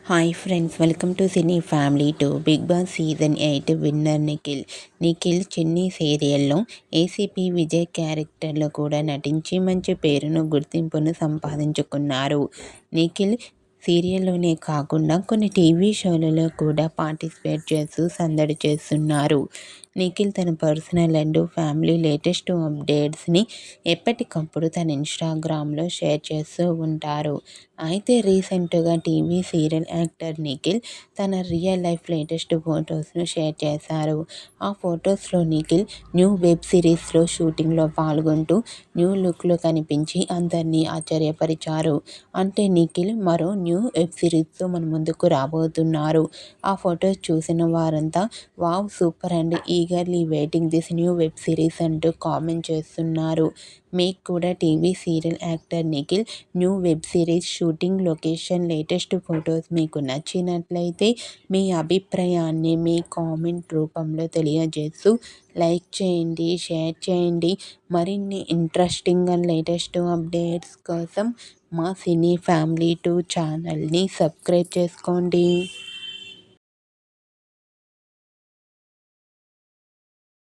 Hi friends, welcome to cine family to big boss season 8 winner Nikhil. Nikhil Chinni సీరియల్లో ACP Vijay క్యారెక్టర్లో కూడా నటించి మంచి పేరును గుర్తింపును సంపాదించుకున్నారు. నిఖిల్ సీరియల్లోనే కాకుండా కొన్ని టీవీ షోలలో కూడా పార్టిసిపేట్ చేస్తూ సందడి చేస్తున్నారు. నిఖిల్ తన పర్సనల్ అండ్ ఫ్యామిలీ లేటెస్ట్ అప్డేట్స్ని ఎప్పటికప్పుడు తన ఇన్స్టాగ్రామ్లో షేర్ చేస్తూ ఉంటారు. అయితే రీసెంట్గా టీవీ సీరియల్ యాక్టర్ నిఖిల్ తన రియల్ లైఫ్ లేటెస్ట్ ఫొటోస్ను షేర్ చేశారు. ఆ ఫొటోస్లో నిఖిల్ న్యూ వెబ్ సిరీస్లో షూటింగ్లో పాల్గొంటూ న్యూ లుక్లో కనిపించి అందరినీ ఆశ్చర్యపరిచారు. అంటే నిఖిల్ మరో న్యూ వెబ్ సిరీస్తో మన ముందుకు రాబోతున్నారు. ఆ ఫొటోస్ చూసిన వారంతా wow, super and eagerly waiting this new web series అంటూ కామెంట్ చేస్తున్నారు. మీకు కూడా TV serial actor Nikhil new web series shooting location latest photos మీకు నచ్చినట్లయితే మీ అభిప్రాయాన్ని మీ కామెంట్ రూపంలో తెలియజేస్తూ లైక్ చేయండి, షేర్ చేయండి. మరిన్ని ఇంట్రెస్టింగ్ అండ్ లేటెస్ట్ అప్డేట్స్ కోసం మా సినీ ఫ్యామిలీ 2 ఛానల్ని సబ్స్క్రైబ్ చేసుకోండి.